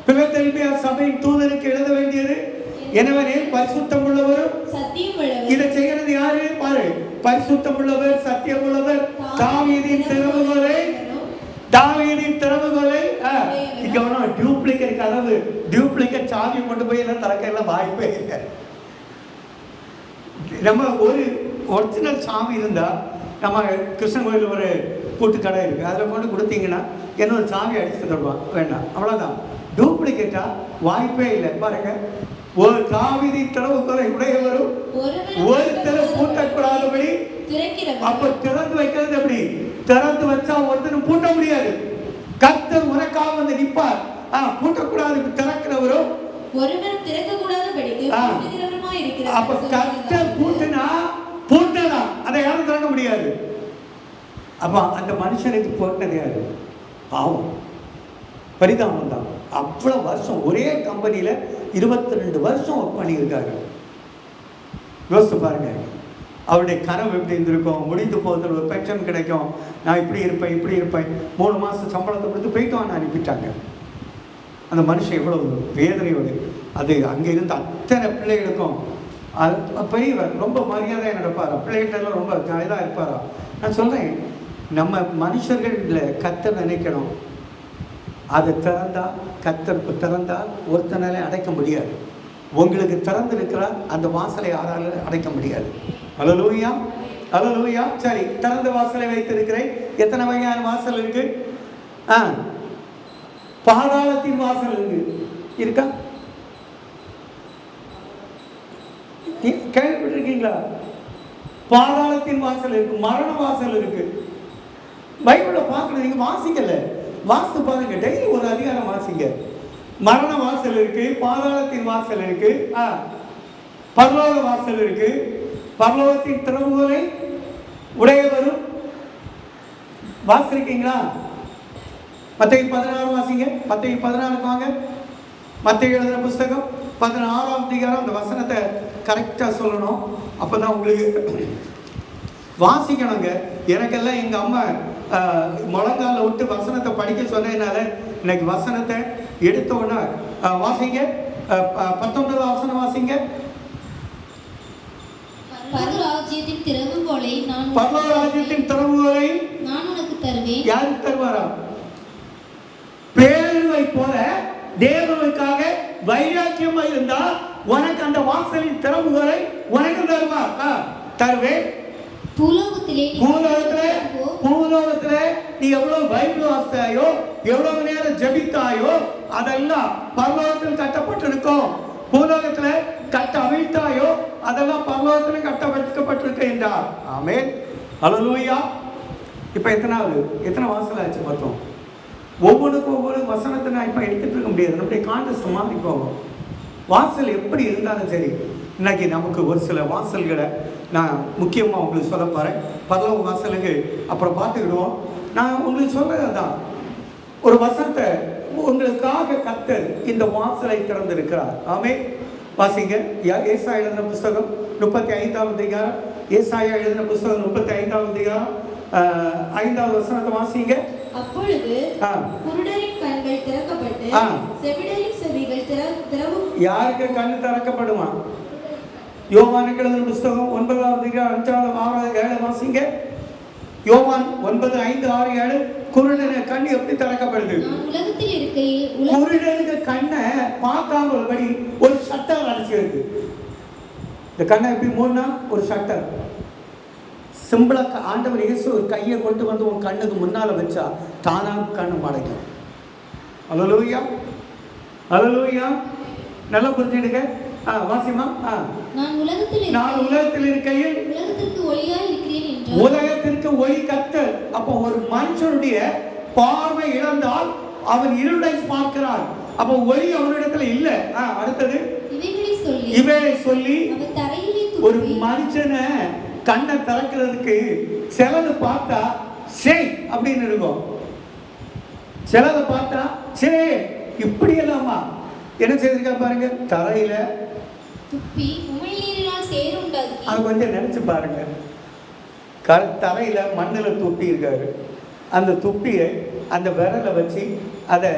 பிலதெல்பியா சபையின் தூதனுக்கு எழுத வேண்டியது என்னவெனில், பரிசுத்தம் உள்ளவர், இதை செய்கிறது யாரு பாரு, பரிசுத்தம் உள்ளவர், சத்தியம் உள்ளவர், தாவீதின் திறவுகோலை, தாவீதின் திறவுகோலை. கவனம், டியூப்ளிகேட் கதவு, டியூப்ளிகேட் சாவி கொண்டு போய் எல்லாம் திறக்கலாம் வாய்ப்பே இல்லை. நம்ம ஒரு ஒரிஜினல் சாவி இருந்தா, நம்ம கிருஷ்ணன் கோயில் ஒரு பூட்டு கடை இருக்கு, அதில் கொண்டு கொடுத்தீங்கன்னா என்னோட சாவி அடிச்சு தருவான், வேண்டாம், அவ்வளோதான். டூப்ளிகேட்டா வாய்ப்பே இல்லை. பாருங்க, ஒரு தாவீதி திறவுகோலை உடையவரும் ஒருத்தர் பூட்டக்கூடாதபடி. அப்ப திறந்து வைக்கிறது எப்படி? திறந்து வச்சா ஒருத்தரும் பூட்ட முடியாது. கர்த்தர் உனக்காக வந்து நிற்பார். பூட்டக்கூடாது, திறக்கிறவரும் ஒருவரும் திறக்கக்கூடாதபடிக்கு பூட்டுகிறவருமாய் இருக்கிறார். அப்ப கர்த்தர் பூட்டினா பூட்டலாம், அதை யாரும் திறக்க முடியாது. அப்ப அந்த மனுஷனுக்கு போட்டது யாரு? பாவம், பரிதாபம் தான். அவ்வளவு வருஷம் ஒரே கம்பெனியில 22 வருஷம் ஒர்க் பண்ணியிருக்காரு. யோசிச்சு பாருங்க, அவருடைய கனவு எப்படி இருந்திருக்கும். முடிந்து போதில் ஒரு பென்ஷன் கிடைக்கும், நான் இப்படி இருப்பேன் இப்படி இருப்பேன், 3 மாதம் சம்பளத்தை கொடுத்து போயிட்டு வாங்க அனுப்பிட்டாங்க. அந்த மனுஷன் எவ்வளவு வேதனையோடு, அது அங்கே இருந்த அத்தனை பிள்ளைகளுக்கும் பெரியவர் ரொம்ப மரியாதையாக நடப்பாரா, பிள்ளைகிட்டெல்லாம் ரொம்ப இதாக இருப்பாரா. நான் சொல்கிறேன், நம்ம மனுஷர்கள் கர்த்தர் நினைக்கணும். அதை திறந்தால், கர்த்தருக்கு திறந்தால் ஒருத்தனாலே அடைக்க முடியாது. உங்களுக்கு திறந்து இருக்கிறார், அந்த வாசலை யாராலும் அடைக்க முடியாது. அல்லேலூயா, அல்லேலூயா. சரி, திறந்த வாசலை வைத்திருக்கிறேன். எத்தனை வகையான வாசல் இருக்கு? பாதாளத்தின் வாசல் இருக்கு, இருக்கா? கேள்விப்பட்டிருக்கீங்களா? பாதாளத்தின் வாசல் இருக்கு, மரண வாசல் இருக்கு. பைபிள பார்க்கணும், நீங்க வாசிக்கல, வாசித்து பாருங்க, டெய்லி ஒரு அதிகாரம் வாசிங்க. மரண வாசல் இருக்கு, பாதாளத்தின் வாசல் இருக்கு, பரலோக வாசல் இருக்கு, பரலோகத்தின் திறவுகோலை உடையவரும். வாசிருக்கீங்களா? மத்தேயு 16 வாசிங்க. மத்தேயு 16 வாங்க. மத்தேயு எழுதின புஸ்தகம் 16ஆம் அதிகாரம். அந்த வசனத்தை கரெக்டாக சொல்லணும், அப்போதான் உங்களுக்கு வாசிக்கணுங்க. எனக்கெல்லாம் எங்கள் அம்மா முழங்கால விட்டு வசனத்தை படிக்க சொன்னதுனால இன்னைக்கு வசனத்தை எடுத்த உடனே வாசிங்க. 19வது வசனம் வாசிங்க. பரலோகராஜ்யத்தின் திறவுகோலை நான் உனக்கு தருவேன். யாருக்கு தருவாரா? பேருவை போல தேவனுக்காக வைராக்கியமா இருந்தா உனக்கு அந்த வாசலின் திறவுகோலை உனக்கு தருவார். தருவேன். பூலோகத்திலே நீ எவ்வளவு பைபிள் வாசித்தாயோ, எவ்வளவு நேரம் ஜெபித்தாயோ, அதெல்லாம் பரலோகத்தில் கட்டப்பட்டிருக்கும். பூலோகத்துல கட்ட அவிழ்த்தாயோ, அதெல்லாம் பரலோகத்துல கட்ட வைக்கப்பட்டிருக்க என்றார். ஆமென், அல்லேலூயா. இப்ப எத்தனை வாசல் ஆச்சு பார்த்தோம். ஒவ்வொன்றுக்கும் ஒவ்வொரு வசனத்தை நான் இப்ப எடுத்துட்டு இருக்க முடியாது, நம்முடைய கான்டெஸ்ட் மாதிரி போகும். வாசல் எப்படி இருந்தாலும் சரி, இன்னைக்கு நமக்கு ஒரு சில வாசல்களை நான் முக்கியமாக உங்களுக்கு சொல்ல போகிறேன். பரலோக வாசலுக்கு அப்புறம் பார்த்துக்கிடுவோம். நான் உங்களுக்கு சொல்கிறது தான், ஒரு வசனத்தை உங்களுக்காக கர்த்தர் இந்த வாசலை திறந்திருக்கிறார். ஆமென். வாசிங்க. ஏசாயா எழுதின புஸ்தகம் 35ஆம் அதிகாரம். ஏசாயா எழுதின புஸ்தகம் 35ஆம் அதிகாரம் 5வது வசனத்தை வாசிங்க. அப்பொழுது குருடரின் கண்கள் திறக்கப்பட்டு செவிடரின் செவிகள் திறவும். யாருக்கு கண்ணு திறக்கப்படுமா? யோவானுக்கு எழுதின புஸ்தகம் 9வது 5வது 6வது 7 வாசிங்க. யோவான் 9, 5, 6, 7. குருடனுக்கு கண் எப்படி திறக்கப்படுது? உலகத்தில் இருக்கையில் குருடனுக்கு கண்ணை பார்க்காம ஒருபடி ஒரு ஷட்டர் அடைச்சிருக்கு. இந்த கண்ணை எப்படி மூடனா ஒரு ஷட்டர். சிம்பிளா ஆண்டவர் இயேசு ஒரு கையை கொண்டு வந்து உன் கண்ணுக்கு முன்னால வச்சா தானா கண்ணு மடைக்கும். அல்லேலூயா, அல்லேலூயா. நல்லா புரிஞ்சுடுங்க. வாசிமா. நான் உலகத்தில் இருக்கையில் உலகத்திற்கு ஒளியாய் இருக்கிறேன் என்றார். உலகத்திற்கு ஒளி கர்த்தர். அப்போ ஒரு மனுஷனுடைய பார்வை இழந்தால் அவன் இருளை பார்க்கிறான். அப்போ ஒளி அவனிடத்துல இல்ல. அடுத்தது இவைகளை சொல்லி ஒரு மனுஷனை கண்ணை திறக்கிறதுக்கு சிலது பார்த்தா செய் அப்படின்னு இருக்கும், சிலதை பார்த்தா சே இப்படி எல்லாமா என்ன செய்திருக்கா பாருங்க. தரையில துப்பி உமிழ்நீரினால் சேறு உண்டாக்கி, அது கொஞ்சம் நினைச்சு பாருங்க. தரையில மண்ணுல துப்பி இருக்காரு. அந்த துப்பியை அந்த விரலை வச்சு அதை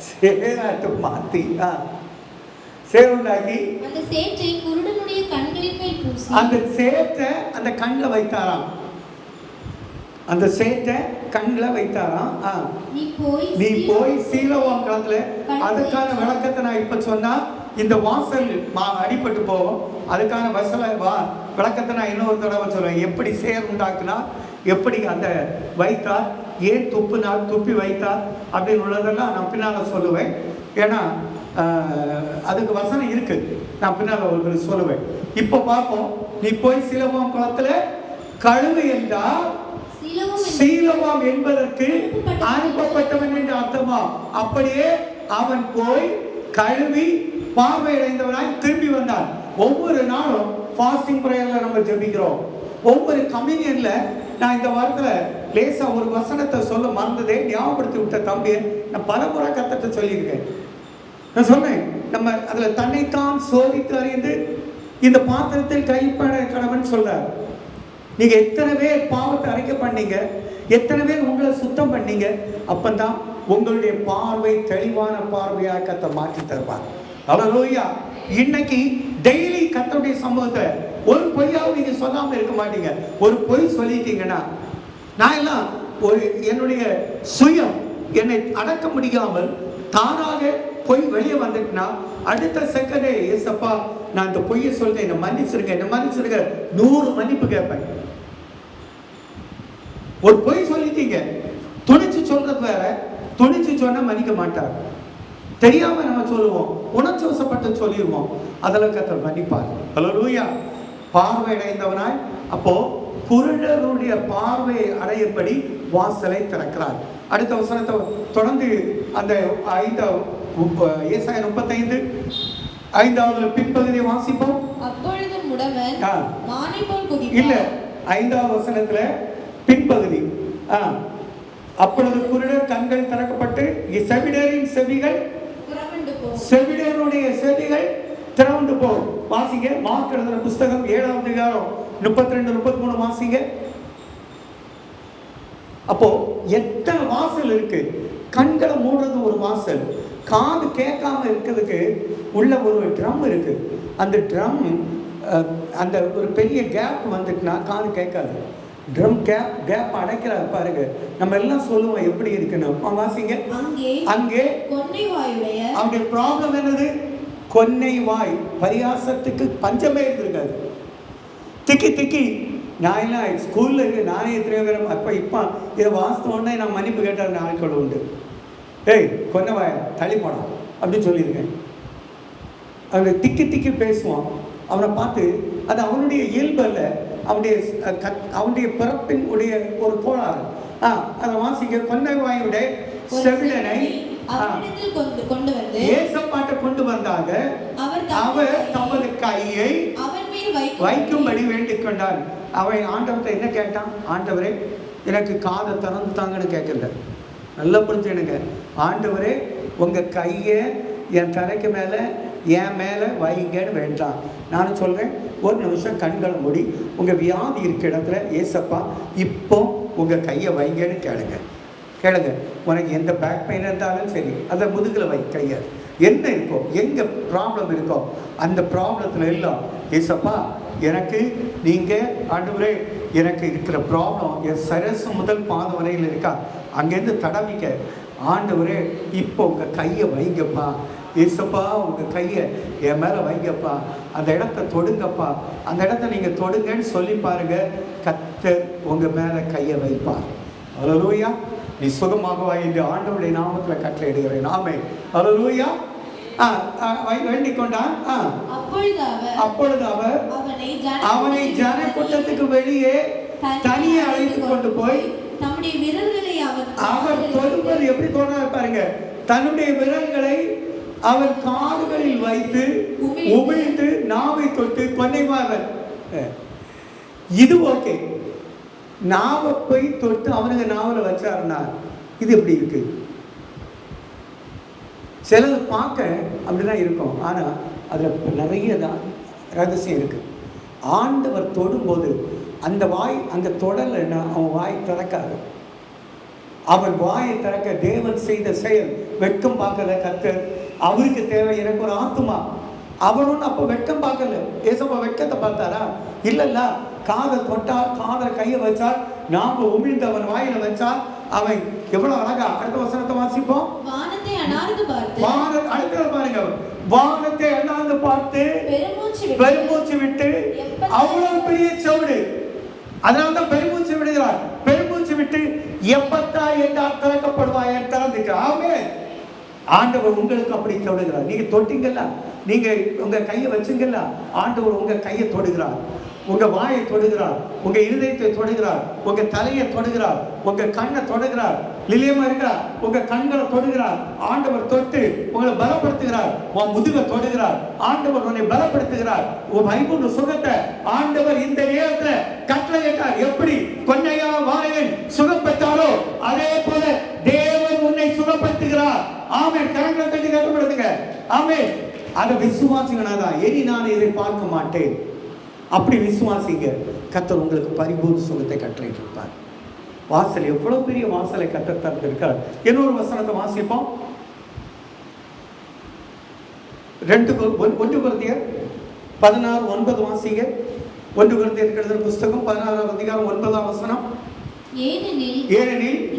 சேராட்டு மாத்தி சேருண்டாக்கி அந்த சேற்றை குருடனுடைய கண்களின் மேல் பூசி, அந்த சேற்றை அந்த கண்ணில் வைத்தாராம். அந்த சேற்றை கண்ணில் வைத்தாராம். நீ போய் சீலோவாம் களத்துல அதுக்கான விளக்கத்தை நான் இப்ப சொன்னா இந்த வாசல் அடிபட்டு போவோம். அதுக்கான விளக்கத்தை நான் இன்னொரு தடவை சொல்லுவேன். எப்படி சேர் உண்டாக்குனா, எப்படி அந்த வைத்தார், ஏன் துப்புனார், துப்பி வைத்தார் அப்படின்னு உள்ளதெல்லாம் நான் பின்னால சொல்லுவேன். ஏன்னா அதுக்கு வசனம் இருக்கு, நான் பின்னால உங்களுக்கு சொல்லுவேன். இப்போ பார்ப்போம். நீ போய் சீலோவாம் குளத்துல கழுவு என்றால் சீலோவாம் என்பதற்கு அனுப்பப்பட்டவன் என்று அர்த்தமா. அப்படியே அவன் போய் கழுவி பார்வையடைந்தவனாய் திரும்பி வந்தான். ஒவ்வொரு நாளும் ஃபாஸ்டிங் பிரேயர்ல நம்ம ஜெபிக்கிறோம். ஒவ்வொரு கம்யூனியன்ல நான் இந்த வாரத்துல லேசா ஒரு வசனத்தை சொல்ல மறந்ததே, ஞாபகப்படுத்தி விட்ட தம்பியை நான் பல முறை கத்தட்ட சொல்லியிருக்கேன். நான் சொன்னேன், நம்ம அதுல தன்னைத்தான் சோதித்து அறிந்து இந்த பாத்திரத்தில் கைப்பட கடவன் சொல்றார். நீங்க எத்தனை பேர் பாவத்தை அரைக்க பண்ணீங்க, எத்தனை பேர் உங்களை சுத்தம் பண்ணீங்க, அப்பந்தான் உங்களுடைய பார்வை தெளிவான பார்வையாக கத்த மாற்றி தருவார். அல்லேலூயா. இன்னைக்கு டெய்லி கர்த்தருடைய சம்பவத்தை ஒரு பொய்யாவும் நீங்க சொல்லாம இருக்க மாட்டீங்க. ஒரு பொய் சொல்லிட்டீங்கன்னா, நான் எல்லாம் ஒரு என்னுடைய சுயம் என்னை அடக்க முடியாமல் தானாக பொய் வெளியே வந்துட்டுனா அடுத்த செகண்டே ஏசப்பா நான் இந்த பொய்யை சொல்றேன், என்ன மன்னிச்சிருங்க 100 மன்னிப்பு கேட்பேன். ஒரு பொய் சொல்லிட்டீங்க, துணிச்சு சொல்றது வேற, துணிச்சு சொன்னா மன்னிக்க மாட்டார். தெரியாம நம்ம சொல்லுவோம், உணர்ச்சிவசப்பட்டு சொல்லிடுவோம், அதெல்லாம் கர்த்தர் மன்னிப்பார். அல்லேலூயா. பார்வை அடைந்தவனாய் அப்போ குருடருடைய பார்வையை அடையபடி வாசலை திறக்கிறார். அடுத்த வசனத்தை தொடர்ந்து அந்த ஏசாயா 35 5வது பின்பகுதியை வாசிப்போம். அப்பொழுது முடவன் மானை போல் குதித்தான். இல்ல, 5வது வசனத்துல பின்பகுதி. அப்பொழுது குருடர் கண்கள் திறக்கப்பட்டு செவிடரின் செவிகள் செவிடருடைய செவிகள் திறந்து போ. வாசிங்க. மார்க் எழுதின புஸ்தகம் 7வது அதிகாரம் 32-33 வாசிங்க. அப்போ எத்தனை வாசல் இருக்கு. கண்களை மூடுறது ஒரு வாசல், காது கேட்காம இருக்கிறதுக்கு உள்ள ஒரு ட்ரம் இருக்கு. அந்த ட்ரம் அந்த ஒரு பெரிய கேப் வந்துட்டுனா காது கேட்காது. ட்ரம் கேப் அடைக்கிறார் பாருங்க. நம்ம எல்லாம் சொல்லுவோம் எப்படி இருக்குன்னு. வாசிங்க. அங்கே அவருடைய ப்ராப்ளம் என்னது? கொன்னை வாய். பரியாசத்துக்கு பஞ்சமே இருந்திருக்காது. திக்கி நான் எல்லாம் ஸ்கூல்ல இருக்கு, நானே எத்தனையோ பேர் அப்போ இப்போ இதை வாஸ்தவம்னா நான் மன்னிப்பு கேட்டால் நாட்கள் உண்டு. ஏய் கொன்னை வாய தள்ளி போனான் அப்படின்னு சொல்லியிருக்கேன். அவனை திக்கி பேசுவான். அவனை பார்த்து அது அவனுடைய இயல்பு அல்ல, அவனுடைய பிறப்பின் உடைய ஒரு கோளாறு. அதை வாசிங்க. கொன்னை வாயுடைய செவிடனை ஏசப்பாட்ட கொண்டு வந்தாங்க. அவர் தமது கையை வைக்கும்படி வேண்டிக் கொண்டார். அவன் ஆண்டவர்கிட்ட என்ன கேட்டான்? ஆண்டவரே எனக்கு காதை திறந்து தாங்கன்னு கேட்கல. நல்லா புரிஞ்சுடுங்க. ஆண்டவரே உங்க கையை என் தலைக்கு மேல என் மேல வைங்கன்னு வேண்டாம். நானும் சொல்றேன், ஒரு நிமிஷம் கண்களை மூடி உங்க வியாதி இருக்க இடத்துல ஏசப்பா இப்போ உங்க கையை வைங்கன்னு கேளுங்க. உனக்கு எந்த பேக் பெயின் இருந்தாலும் சரி, அதை முதுகில் வை கையை. என்ன இருக்கோ, எங்க ப்ராப்ளம் இருக்கோ அந்த ப்ராப்ளத்துல எல்லாம் ஏசப்பா எனக்கு நீங்க ஆண்டவரே எனக்கு இருக்கிற ப்ராப்ளம் என் சரசு முதல் பாதம் வரையில் இருக்கா, அங்கேருந்து தடவிக்க ஆண்டவரே இப்போ உங்க கையை வைங்கப்பா, ஏசப்பா உங்க கையை என் மேல வைங்கப்பா, அந்த இடத்த தொடுங்கப்பா, அந்த இடத்த நீங்க தொடுங்கன்னு சொல்லி பாருங்க, கர்த்தர் உங்க மேல கையை வைப்பார். அல்லேலூயா. நீ சுகமாகவா என்று ஆண்டவருடைய நாமத்தில் கட்டளையிடுகிறேன். ஆமென். அல்லேலூயா. வேண்டிக் கொண்டான். அப்பொழுது அவர் அவனை ஜன கூட்டத்துக்கு வெளியே தனியே அழைத்து கொண்டு போய் தம்முடைய விரல்களை அவர் தொடுவது எப்படி தொடுறார் பாருங்க, தன்னுடைய விரல்களை அவர் காதுகளில் வைத்து உமிழ்ந்து நாவை தொட்டு கொன்னைமாவர். இது ஓகே, நாவை போய் தொட்டு அவனுக்கு நாவல வச்சாருன்னா இது எப்படி இருக்கு? சிலது பார்க்க அப்படிதான் இருக்கும், ஆனா அதுல நிறைய ரகசியம் இருக்கு. ஆண்டவர் தொடும்போது அந்த வாய் அந்த தொடலைன்னா அவன் வாய் திறக்காது. அவன் வாயை திறக்க தேவன் செய்த செயல் வெட்கம் பார்க்கல கர்த்தர். அவருக்கு தேவை எனக்கு ஒரு ஆத்துமா. அவனும் அப்ப வெட்கம் பார்க்கல. ஏசப்பா வெட்கத்தை பார்த்தாரா? இல்லல்ல, காதை தொட்டால் காதை கையை வச்சால் நாம உமிழ்ந்து அவன் வாயில வச்சால் அவன் எவ்வளவு அழகா. அடுத்த வசனத்தை வாசிப்போம். வானத்தை அண்ணாந்து பார்த்து பாருங்க, வானத்தை அண்ணாந்து பார்த்து பெருமூச்சு விட்டு அவ்வளவு பெரிய சவுடு, அதனால்தான் பெருமூச்சு விடுகிறார். பெருமூச்சு விட்டு எப்பத்தா என்றால் திறக்கப்படுவாய் திறந்துட்டு. ஆமென். ஆண்டவர் உங்களுக்கு அப்படி தொடுகிறார். நீங்க தொட்டீங்கல்ல, நீங்க உங்க கையை வச்சுங்கல்ல, ஆண்டவர் உங்க கையை தொடுகிறார், உங்க வாயை தொடுகிறார், உங்க இருதயத்தை தொடுகிறார், உங்க தலையை தொடுகிறார், உங்க கண்ணை தொடுகிறார். லிலியமா இருக்கிறார், உங்க கண்களை தொடுகிறார். ஆண்டவர் தொட்டு உங்களை பலப்படுத்துகிறார். உன் முதுகை தொடுகிறார். ஆண்டவர் உன்னை பலப்படுத்துகிறார். உன் வைகுண்ட சுகத்தை ஆண்டவர் இந்த நேரத்துல கட்டளையிட்டார். எப்படி கொன்னையா வாழையன் சுகம் பெற்றாரோ அதே போல தேவன் உன்னை சுகப்படுத்துகிறார். ஆமென். கரங்களை தட்டி கட்டுப்படுத்துங்க. ஆமென். அந்த விசுவாசிகனாதான் இனி நான் இதை பார்க்க மாட்டேன். அப்படி விசுவாசிங்க, கர்த்தர் உங்களுக்கு பரிபூர்ண சுகத்தை கட்டளையிட்டிருப்பார். வாசல் எவ்வளவு பெரிய வாசலை கர்த்தர் திறந்திருக்கிறார். இன்னொரு வசனத்தை வாசிப்போம். 1 கொரிந்தியர் 16:9 வாசிங்க. 1 கொரிந்தியர் எழுதின புத்தகம் 16ஆம் அதிகாரம் 9ஆம் வசனம். ஏனெனில்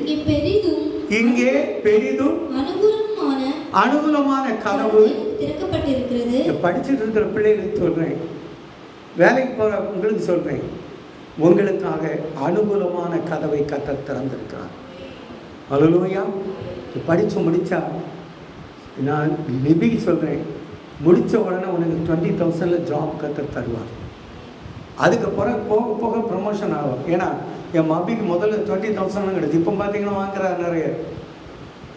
இங்கே பெரிதும் அனுகூலமான கதவு திறக்கப்பட்டிருக்கிறது. படிச்சுட்டு இருக்கிற பிள்ளைகளுக்கு சொல்றேன், வேலைக்கு போற உங்களுக்கு சொல்றேன், உங்களுக்காக அனுகூலமான கதவை கர்த்தர் திறந்திருக்கிறார். அல்லேலூயா. படிச்சு முடிச்சா நான் லிபிக்கு சொல்றேன், முடிச்ச உடனே உனக்கு 20,000 ஜாப் கர்த்தர் தருவார். அதுக்கப்புறம் போக போக ப்ரமோஷன் ஆகும். ஏன்னா என் மபிக்கு முதல்ல 20,000 கிடையாது, இப்போ பார்த்தீங்கன்னா வாங்குறாரு நிறைய.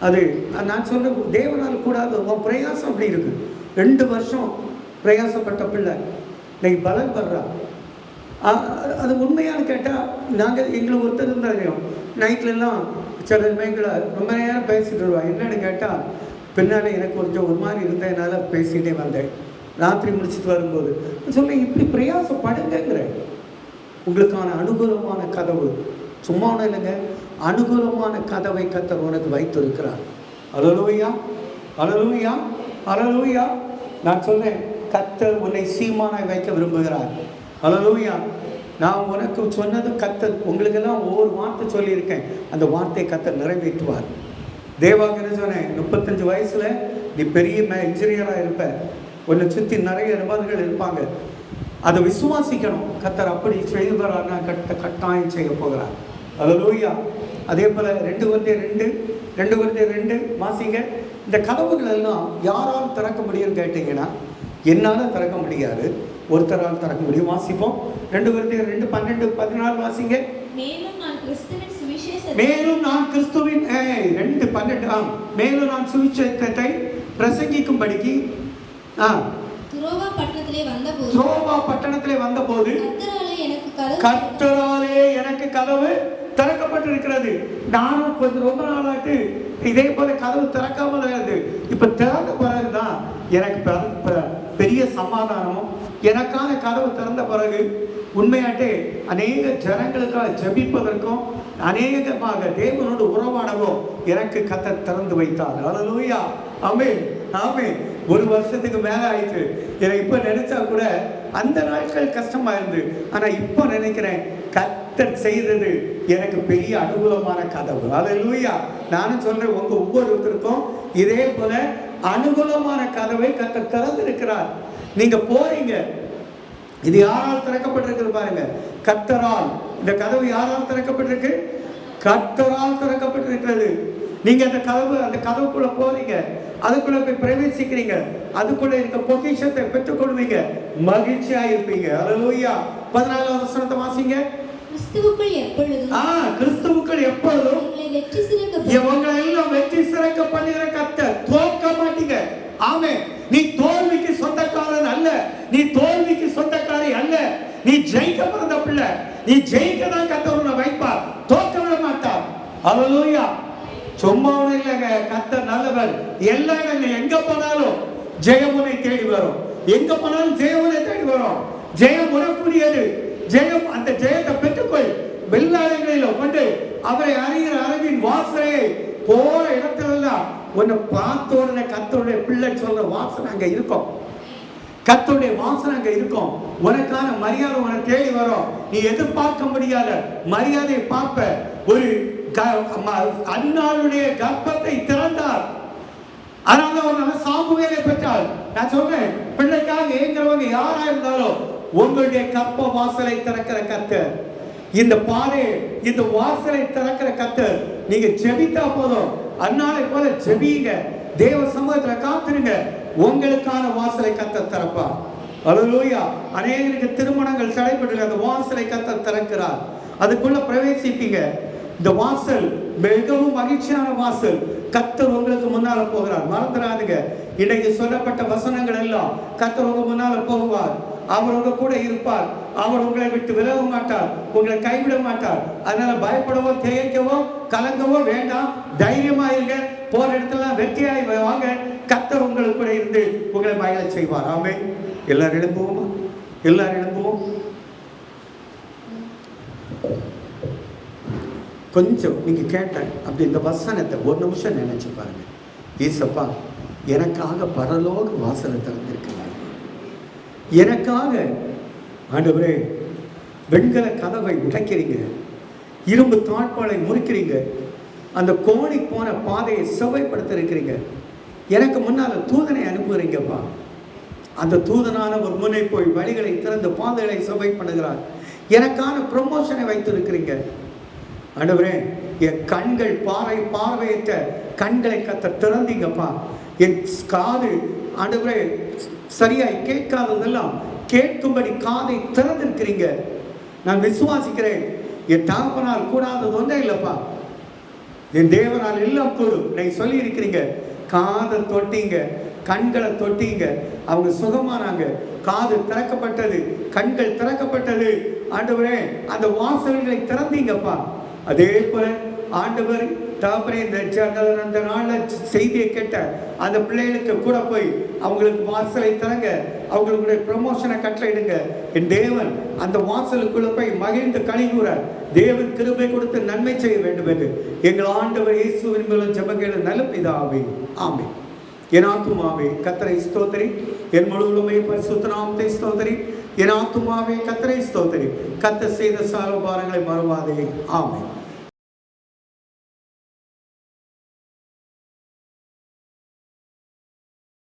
அது நான் சொல்றேன், தேவனால் கூடாது. உன் பிரயாசம் அப்படி இருக்கு. 2 வருஷம் பிரயாசப்பட்ட பிள்ளை இன்னைக்கு பலன் படுறா. அது உண்மையானு கேட்டால் நாங்கள் எங்களை ஒருத்தர் இருந்தாரையும் நைட்லலாம் சில சமயங்களை ரொம்ப நேரம் பேசிட்டு வருவா. என்னன்னு கேட்டால் பின்னால் எனக்கு கொஞ்சம் ஒரு மாதிரி இருந்ததுனால பேசிகிட்டே வந்தேன். ராத்திரி முடிச்சுட்டு வரும்போது சொல்லேன், இப்படி பிரயாசப்படுங்கிறேன். உங்களுக்கான அனுகூலமான கதவு சும்மா ஒன்றும் இல்லைங்க, அனுகூலமான கதவை கர்த்தர் உனக்கு வைத்திருக்கிறார். அல்லேலூயா, அல்லேலூயா, அல்லேலூயா. நான் சொல்றேன், கர்த்தர் உன்னை சீமானாய் வைக்க விரும்புகிறார். அல்லேலூயா. நான் உனக்கு சொன்னது கர்த்தர் உங்களுக்கெல்லாம் ஒவ்வொரு வார்த்தை சொல்லியிருக்கேன், அந்த வார்த்தையை கர்த்தர் நிறைவேற்றுவார். தேவாங்க சொன்னேன், 35 வயசுல நீ பெரிய இன்ஜினியராக இருப்ப, உன்னை சுற்றி நிறைய நபர்கள் இருப்பாங்க. அதை விசுவாசிக்கணும். கர்த்தர் அப்படி செய்வார்னா கட்டாயம் செய்ய போகிறார். அல்லேலூயா. அதே போல 2 கொரிந்தியர் 2 வாசிங்க. இந்த கதவுகள் எல்லாம் யாரால் திறக்க முடியும்னு கேட்டீங்கன்னா என்னால் திறக்க முடியாது, ஒருத்தரால் திறக்க முடியும். வாசிப்போம். 2 கொரிந்தியர் 2:12-14 வாசிங்க. மேலும் நான் கிறிஸ்துவின் 2:12 மேலும் நான் சுவிசேஷத்தை பிரசங்கிக்கும்படிக்கு துரோவா பட்டணத்திலே வந்தபோது கர்த்தராலே எனக்கு கதவு திறக்கப்பட்டிருக்கிறது. நானும் கொஞ்சம் ரொம்ப நாளாட்டு இதே போல கதவு திறக்காமல் இருந்தது. இப்ப திறந்த பிறகுதான் எனக்கு பெரிய சமாதானமும், எனக்கான கதவு திறந்த பிறகு உண்மையாட்டே அநேக ஜனங்களுக்காக ஜெபிப்பதற்கும் அநேகமாக தேவனோடு உறவாடவும் எனக்கு கர்த்தர் திறந்து வைத்தார். அல்லேலூயா, ஆமென். ஆமே. ஒரு வருஷத்துக்கு மேல ஆயிடுச்சு. எனக்கு இப்ப நினைச்சா கூட அந்த நாட்கள் கஷ்டமா இருந்து, ஆனா இப்ப நினைக்கிறேன் கர்த்தர் செய்தது எனக்கு பெரிய அனுகூலமான கதவு. அல்லேலூயா. நானும் சொல்றேன், உங்க ஒவ்வொருத்தருக்கும் இதே போல அனுகூலமான கதவை கர்த்தர் திறந்திருக்கிறார். நீங்க போறீங்க, இது யாரால் திறக்கப்பட்டிருக்கு பாருங்க, கர்த்தரால். இந்த கதவு யாரால் திறக்கப்பட்டிருக்கு? கர்த்தரால் திறக்கப்பட்டிருக்கிறது. நீங்க அந்த கதவுக்குள்ள போறீங்க, அதுக்குள்ள போய் பிரவேசிக்கிறீங்க, அதுக்குள்ள இருக்க பொக்கிஷத்தை பெற்றுக்கொள்வீங்க, மகிழ்ச்சியா இருப்பீங்க. அல்லேலூயா. 14வது வசனத்தை வாசிங்க. கிறிஸ்துவுக்குள் எப்பொழுதும் இவங்களை எல்லாம் வெற்றி சிறக்க பண்ணுகிற கர்த்தர். தோற்க மாட்டீங்க. ஆமே. நீ தோல்விக்கு சொந்தக்காரன் அல்ல, நீ தோல்விக்கு சொந்தக்காரி அல்ல. நீ ஜெயிக்க பிறந்த பிள்ளை. நீ ஜெயிக்க தான் கர்த்தர் உன்னை வைப்பார், தோற்க விட மாட்டார். அல்லேலூயா. சும்மா ஒண்ணு இல்லைங்க, கர்த்தர் நல்லவர். எல்லா இடங்களும் எங்க போனாலும் ஜெயமுனை தேடி வரும். எங்க போனாலும் ஜெயமுனை தேடி வரும். ஜெயம் உனக்குரியது. ஜெயம், அந்த ஜெயத்தை பெற்றுக்கொள். வெள்ளாளங்களில் கொண்டு அவரை அறிகிற அறிவின் வாசனையை போற இடத்துல எல்லாம் உன்னை பார்த்த உடனே கர்த்தருடைய பிள்ளை சொல்ற வாசனை அங்க இருக்கும். கர்த்தருடைய வாசனை அங்க இருக்கும். உனக்கான மரியாதை உனக்கு தேடி வரும். நீ எதிர்பார்க்க முடியாத மரியாதையை பார்ப்ப. ஒரு அன்னாளுடைய கர்ப்பத்தை திறந்தார், அதனால ஒரு நல்ல சாமுவேலை பெற்றார். நான் சொல்றேன், பிள்ளைக்காக ஏங்குறவங்க யாரா இருந்தாலும் உங்களுடைய கர்ப்ப வாசலை திறக்கிற கர்த்தர், இந்த பாதையை, இந்த வாசலை திறக்கிற கர்த்தர். நீங்க ஜெபித்தா போதும், அன்னாளை போல ஜெபிங்க, தேவ சமூகத்துல காத்துருங்க, உங்களுக்கான வாசலை கர்த்தர் திறப்பார். அல்லேலூயா. அநேகருக்கு திருமணங்கள் தடைபட்டு அந்த வாசலை கர்த்தர் திறக்கிறார். அதுக்குள்ள பிரவேசிப்பீங்க. இந்த வாசல் மிகவும் மகிழ்ச்சியான வாசல். கர்த்தர் உங்களுக்கு முன்னால போகிறார். மறந்துடாதுங்க, இன்னைக்கு சொல்லப்பட்ட வசனங்கள் எல்லாம் கர்த்தர் உங்க முன்னால போவார். அவர் உங்க கூட இருப்பார். அவர் உங்களை விட்டு விலக மாட்டார், உங்களை கைவிட மாட்டார். அதனால பயப்படவோ திகைக்கவோ கலங்கவோ வேண்டாம். தைரியமா இருங்க. போற இடத்துல வெற்றியாய் வாங்க. கர்த்தர் உங்களுக்கு கூட இருந்து உங்களை மகிழ செய்வார். ஆமே. எல்லாரும் எழும்புவோமா? எல்லாரும் எழும்புவோம். கொஞ்சம் நீங்க கேட்ட அப்படி இந்த வசனத்தை ஒரு நிமிஷம் நினைச்சு பாருங்க. ஏசப்பா, எனக்காக பரலோக வாசலை திறந்திருக்கிறார். எனக்காக ஆண்டவரே வெண்கல கதவை உடைக்கிறீங்க, இரும்பு தாழ்பாலை முறிக்கிறீங்க, அந்த கோணி போன பாதையை செவ்வாய்ப்படுத்த இருக்கிறீங்க. எனக்கு முன்னால தூதனை அனுப்புகிறீங்கப்பா. அந்த தூதனான ஒரு முனை போய் வழிகளை திறந்து பாதைகளை செவ்வாய் பண்ணுகிறார். எனக்கான ப்ரமோஷனை வைத்திருக்கிறீங்க. ஆண்டவரே, என் கண்கள் பார்வையற்ற கண்களை கர்த்தர் திறந்தீங்கப்பா. என் காது ஆண்டவரே சரியாய் கேட்காததெல்லாம் கேட்கும்படி காதை திறந்திருக்கிறீங்க. நான் விசுவாசிக்கிறேன், என் தகப்பனால் கூடாதது ஒன்றே இல்லப்பா, என் தேவனால் எல்லாம் கூடும். நீ சொல்லி இருக்கிறீங்க. காதை தொட்டீங்க, கண்களை தொட்டீங்க, அவங்க சுகமானாங்க. காது திறக்கப்பட்டது, கண்கள் திறக்கப்பட்டது. ஆண்டவரே, அந்த வாசல்களை திறந்தீங்கப்பா. அதே போல ஆண்டவர் தகப்பனே, இந்த நாள்ல செய்தியை கேட்ட அந்த பிள்ளைகளுக்கு கூட போய் அவங்களுக்கு வாசலை திறங்க, அவங்களுடைய ப்ரமோஷனை கட்டளையிடுங்க. என் தேவன் அந்த வாசலுக்குள்ள போய் மகிழ்ந்து கழிவுற தேவன் கிருபை கொடுத்து நன்மை செய்ய வேண்டும் என்று எங்கள் ஆண்டவர் இயேசுவின் மூலம் ஜெபங்கள் நல்ல பிதாவே. ஆமென். என் ஆத்துமாவே கர்த்தரை ஸ்தோத்திரி, என் முழுவதுமே பரிசுத்த நாமத்தை ஸ்தோத்திரி. என் ஆத்துமாவே கர்த்தரை ஸ்தோத்திரி, கர்த்தர் செய்த சார்பாரங்களை மறவாதே. ஆமென்.